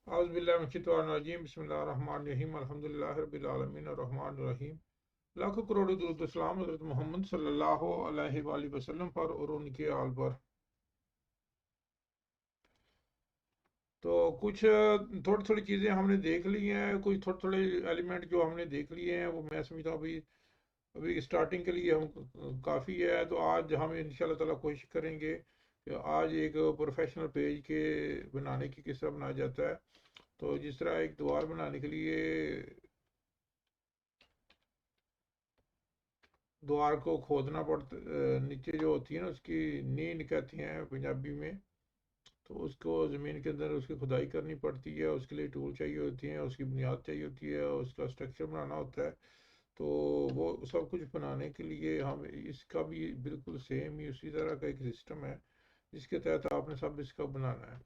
औज़ुबिल्लाहि बिस्मिल्लाहिर्रहमानिर्रहीम अल्हम्दुलिल्लाहि रब्बिल आलमीन अर्रहमानिर्रहीम। लाखों करोड़ों दुरूद सलाम हज़रत मोहम्मद सल्लल्लाहु अलैहि वसल्लम पर और उनके आल पर। तो कुछ थोड़ी थोड़ी चीज़ें हमने देख ली हैं, कुछ थोड़े थोड़े एलिमेंट जो हमने देख लिए हैं वो मैं समझता हूँ अभी अभी स्टार्टिंग के लिए हम काफ़ी है। तो आज हम इंशाल्लाह ताला कोशिश करेंगे कि आज एक प्रोफेशनल पेज के बनाने की किस तरह बनाया जाता है। तो जिस तरह एक द्वार बनाने के लिए द्वार को खोदना पड़ता, नीचे जो होती है ना उसकी नींव कहते हैं पंजाबी में। तो उसको ज़मीन के अंदर उसकी खुदाई करनी पड़ती है, उसके लिए टूल चाहिए होती हैं, उसकी बुनियाद चाहिए होती है, उसका स्ट्रक्चर बनाना होता है। तो वो सब कुछ बनाने के लिए हम इसका भी बिल्कुल सेम ही उसी तरह का एक सिस्टम है जिसके तहत आपने सब इसका बनाना है।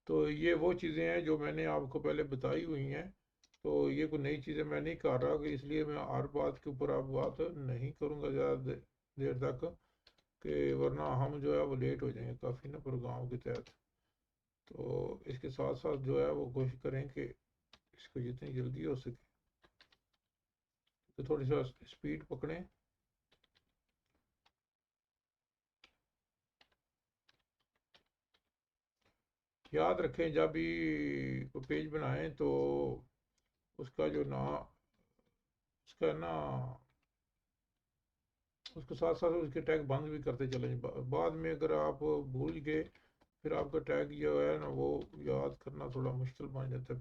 तो ये वो चीज़ें हैं जो मैंने आपको पहले बताई हुई हैं। तो ये कोई नई चीज़ें मैं नहीं कर रहा कि इसलिए मैं हर बात के ऊपर आप बात नहीं करूँगा ज़्यादा देर तक, कि वरना हम जो है वो लेट हो जाएंगे काफ़ी ना प्रोग्राम के तहत। तो इसके साथ साथ जो है वो कोशिश करें कि इसको जितनी जल्दी हो सके तो थोड़ी सा स्पीड पकड़ें। याद रखें जब भी कोई पेज बनाएं तो उसका जो ना उसका ना उसके साथ साथ उसके टैग बंद भी करते चले जाएं। बाद में अगर आप भूल गए फिर आपका टैग जो है ना वो याद करना थोड़ा मुश्किल बन जाता है,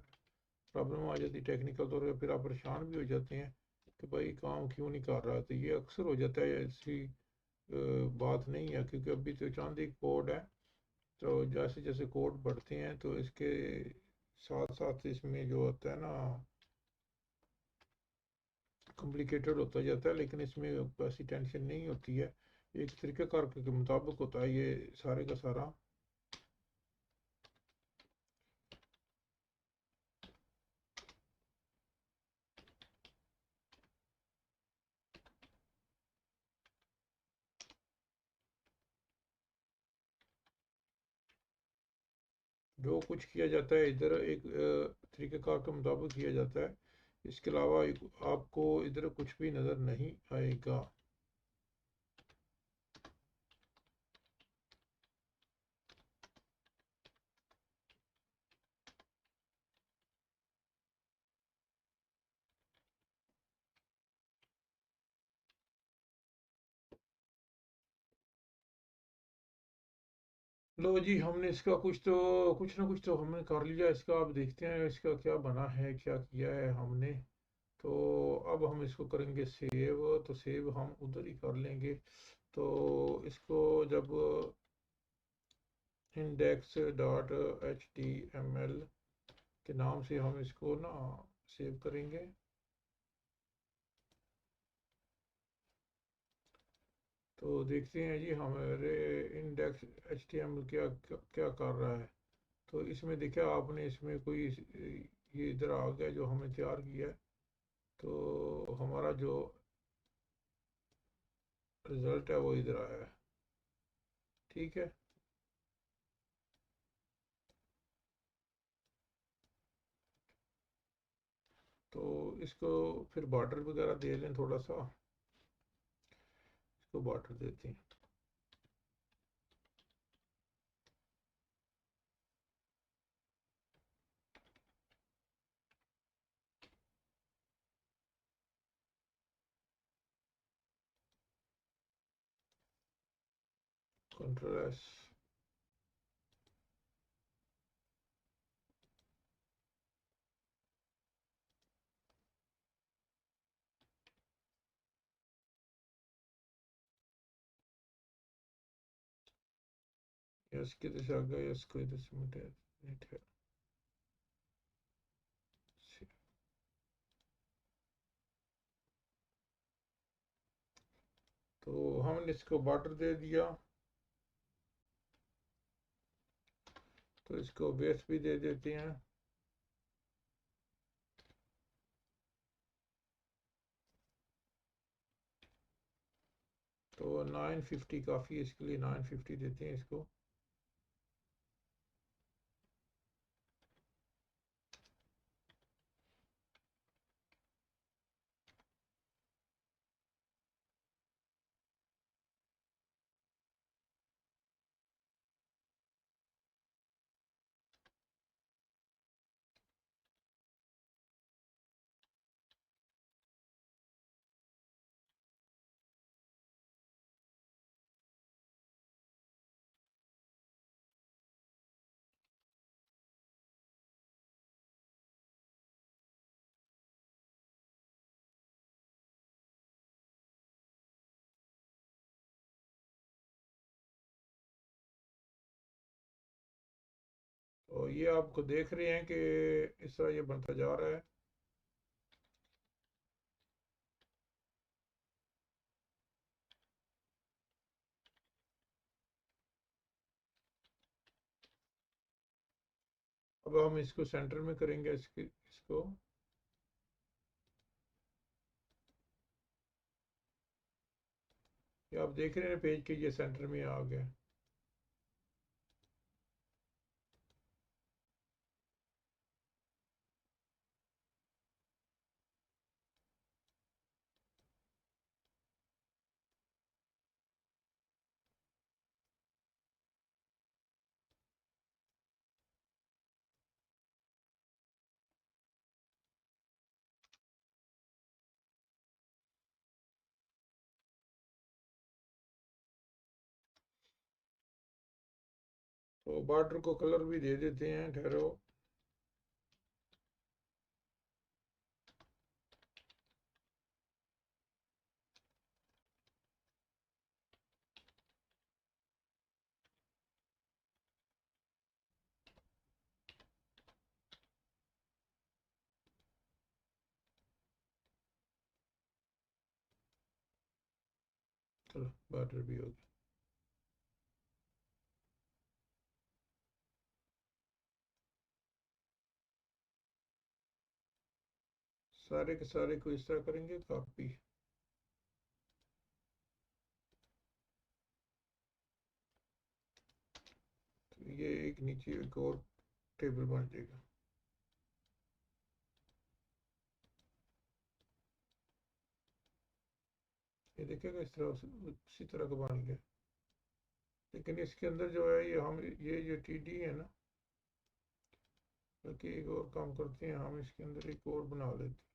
प्रॉब्लम आ जाती है टेक्निकल तौर पर, फिर आप परेशान भी हो जाते हैं कि भाई काम क्यों नहीं कर रहा। तो ये अक्सर हो जाता है, ऐसी बात नहीं है क्योंकि अभी तो चांद ही कोड है। तो जैसे जैसे कोड बढ़ते हैं तो इसके साथ साथ इसमें जो होता है ना कॉम्प्लिकेटेड होता जाता है, लेकिन इसमें ऐसी टेंशन नहीं होती है। एक तरीक़ाकार के मुताबिक होता है ये सारे का सारा। जो कुछ किया जाता है इधर एक तरीक़ाकार के मुताबिक किया जाता है। इसके अलावा आपको इधर कुछ भी नज़र नहीं आएगा। लो जी, हमने इसका कुछ ना कुछ तो हमने कर लिया इसका। अब देखते हैं इसका क्या बना है, क्या किया है हमने। तो अब हम इसको करेंगे सेव, तो सेव हम उधर ही कर लेंगे। तो इसको जब index dot H T M L के नाम से हम इसको ना सेव करेंगे। तो देखते हैं जी हमारे index H T M L क्या क्या कर रहा है। तो इसमें देखा आपने, इसमें कोई ये इधर आ गया जो हमने तैयार किया है। तो हमारा जो रिज़ल्ट है वो इधर आया है। ठीक है। तो इसको फिर बॉर्डर वगैरह दे लें थोड़ा सा। इसको बॉर्डर देते हैं। Control S. यस की दिशा आ गया, यस को इधर से मिटा नेट है। तो हमने इसको बॉर्डर दे दिया। तो इसको बेस भी दे देते हैं। तो 950 काफ़ी है इसके लिए, 950 देते हैं इसको। ये आपको देख रहे हैं कि इस तरह ये बनता जा रहा है। अब हम इसको सेंटर में करेंगे, इसको ये आप देख रहे हैं पेज के, ये सेंटर में आ गया। तो बॉर्डर को कलर भी दे देते हैं, ठहरो। चलो बॉर्डर भी हो गया। सारे के सारे को इस तरह करेंगे कॉपी। तो ये एक नीचे एक और टेबल बन जाएगा। ये देखिएगा इस तरह उसी तरह का बन गया। लेकिन इसके अंदर जो है ये हम ये जो टी है ना, बल्कि एक और काम करते हैं, हम इसके अंदर एक और बना लेते हैं।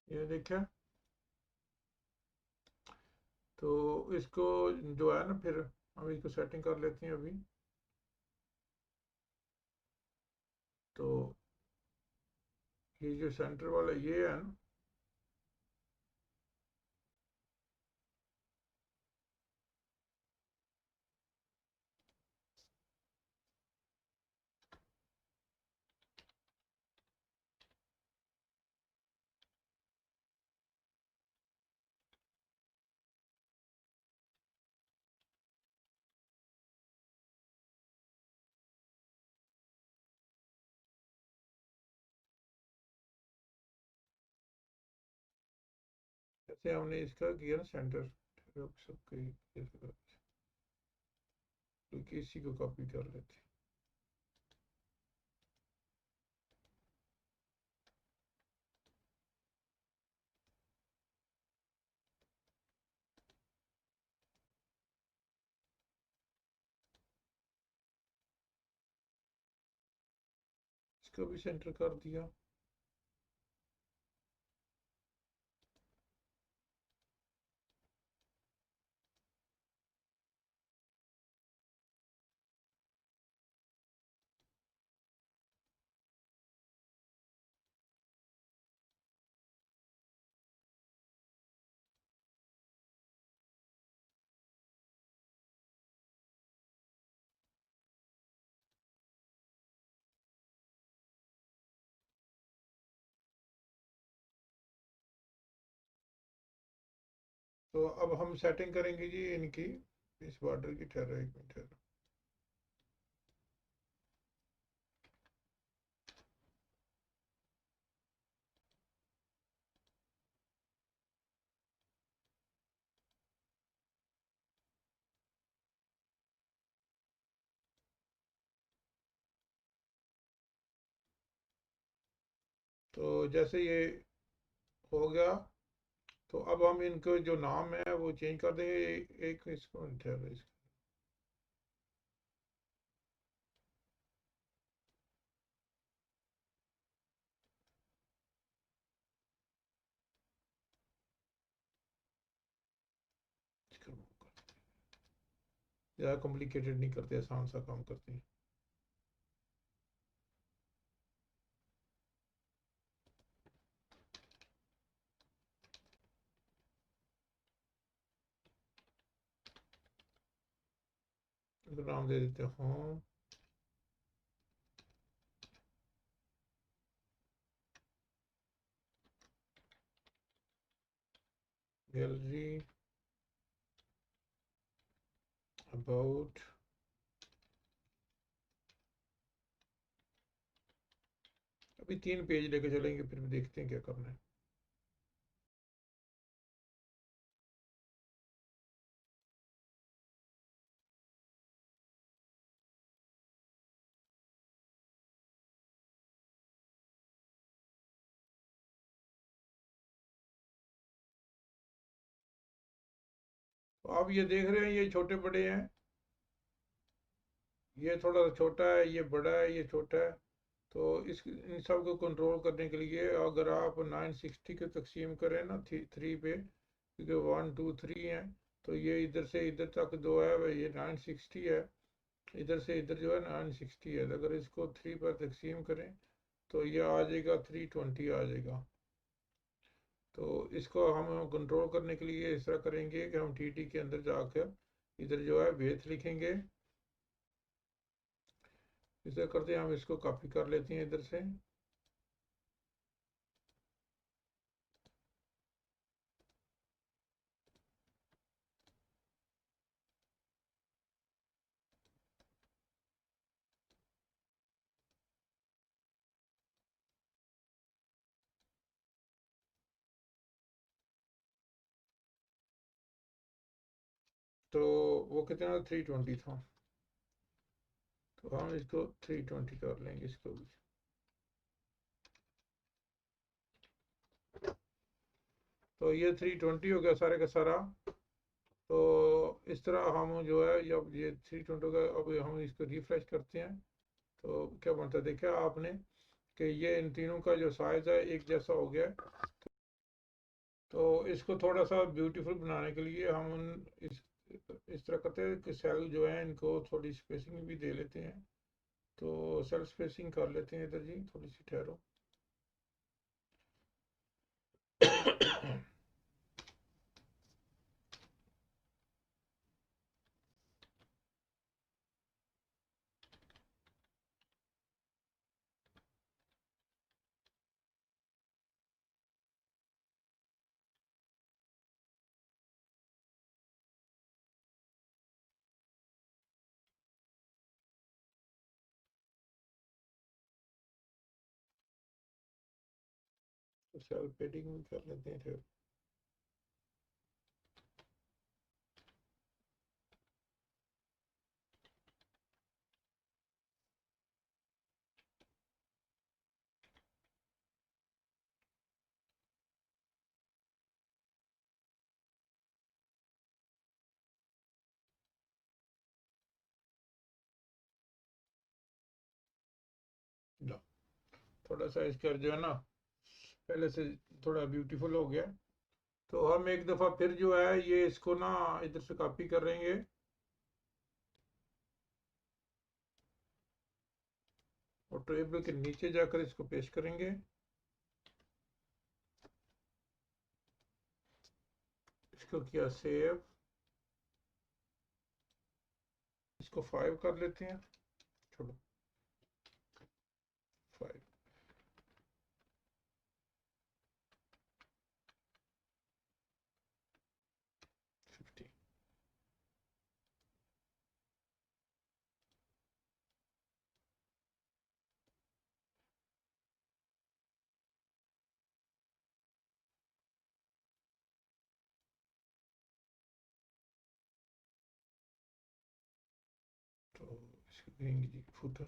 ये देखा। तो इसको जो है ना, फिर हम इसको सेटिंग कर लेते हैं अभी। तो ये जो सेंटर वाला ये है ना, जैसे हमने इसका किया ना सेंटर, सबके क्योंकि इसी को कॉपी कर लेते हैं। इसको भी सेंटर कर दिया। तो अब हम सेटिंग करेंगे जी इनकी, इस बॉर्डर की। ठहरो एक मिनट ठहरो। तो जैसे ये हो गया, तो अब हम इनको जो नाम है वो चेंज कर देंगे। एक इसको ठहरो, इसको ज़्यादा कॉम्प्लिकेटेड नहीं करते, आसान सा काम करते हैं। इसको नाम दे देते हैं होम गैलरी अबाउट। अभी 3 पेज लेके चलेंगे, फिर भी देखते हैं क्या करना है। तो आप ये देख रहे हैं, ये छोटे बड़े हैं, ये थोड़ा छोटा है, ये बड़ा है, ये छोटा है। तो इस इन सब को कंट्रोल करने के लिए अगर आप 960 के तकसीम करें ना 3 पे, क्योंकि 1 2 3 है, तो ये इधर से इधर तक जो है ये 960 है, इधर से इधर जो है 960 है। अगर इसको 3 पर तकसीम करें तो ये आ जाएगा 320 आ जाएगा। तो इसको हम कंट्रोल करने के लिए इस तरह करेंगे कि हम टी के अंदर जाकर इधर जो है वेथ लिखेंगे। इस तरह करते हैं, हम इसको कॉपी कर लेते हैं इधर से। तो वो कितना 320 था, तो हम इसको 320 कर लेंगे इसको भी। तो ये 320 हो गया सारे का सारा। तो इस तरह हम जो है जब ये 320 का, अब हम इसको रिफ्रेश करते हैं तो क्या बनता है, देखा आपने कि ये इन तीनों का जो साइज है एक जैसा हो गया है। तो इसको थोड़ा सा ब्यूटीफुल बनाने के लिए हम इस तरह करते हैं कि सेल जो है इनको थोड़ी स्पेसिंग भी दे लेते हैं। तो सेल स्पेसिंग कर लेते हैं इधर जी, थोड़ी सी ठहरो। तो सेल पेडिंग भी कर लेते हैं फिर। लो, थोड़ा सा इसका जो है ना पहले से थोड़ा ब्यूटीफुल हो गया। तो हम एक दफ़ा फिर जो है ये इसको ना इधर से कॉपी करेंगे और टेबल के नीचे जाकर इसको पेस्ट करेंगे। इसको किया सेव, इसको 5 कर लेते हैं, छोड़ो 5 50। तो इसको कहेंगे जी फुटर।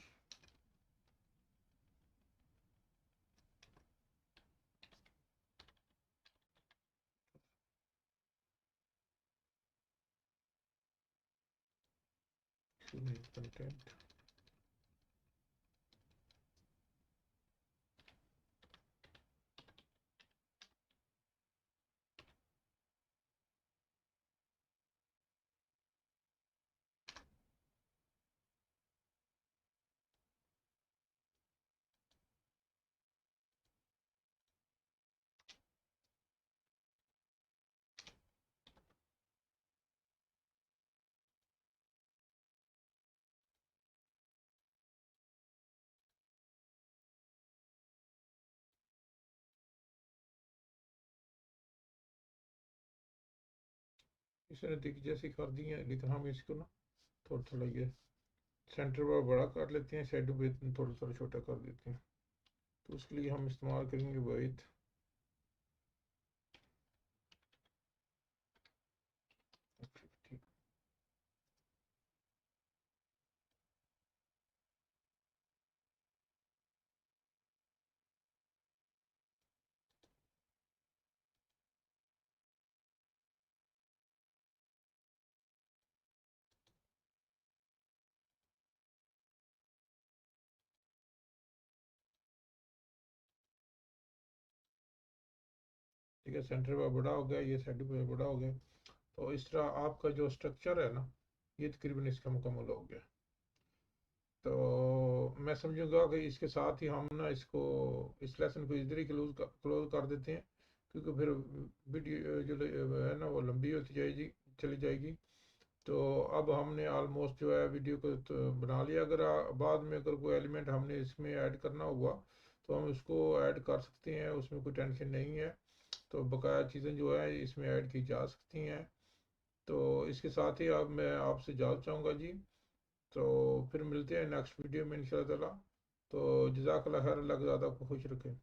कंटेंट इसने दिख जैसे कर दी है, लेकिन हम इसको ना थोड़ा थोड़ा ये सेंटर पर बड़ा कर लेते हैं, शेडो पे थोड़ा थोड़ा छोटा कर देते हैं। तो उसके लिए हम इस्तेमाल करेंगे वाइट। ठीक है, सेंटर पर बड़ा हो गया, ये शेडो पे बड़ा हो गया। तो इस तरह आपका जो स्ट्रक्चर है ना, ये तकरीबन इसका मुकम्मल हो गया। तो मैं समझूंगा कि इसके साथ ही हम ना इसको, इस लेसन को इधर ही क्लोज कर देते हैं, क्योंकि फिर वीडियो जो है ना वो लंबी होती जाएगी, चली जाएगी। तो अब हमने ऑलमोस्ट जो है वीडियो को तो बना लिया। अगर बाद में अगर कोई एलिमेंट हमने इसमें ऐड करना हुआ तो हम उसको ऐड कर सकते हैं, उसमें कोई टेंशन नहीं है। तो बकाया चीज़ें जो है इसमें ऐड की जा सकती हैं। तो इसके साथ ही अब मैं आपसे इजाज़त चाहूँगा जी। तो फिर मिलते हैं नेक्स्ट वीडियो में इंशाल्लाह ताला। तो जज़ाकल्लाह खैर, अल्लाह ज़्यादा को खुश रखें।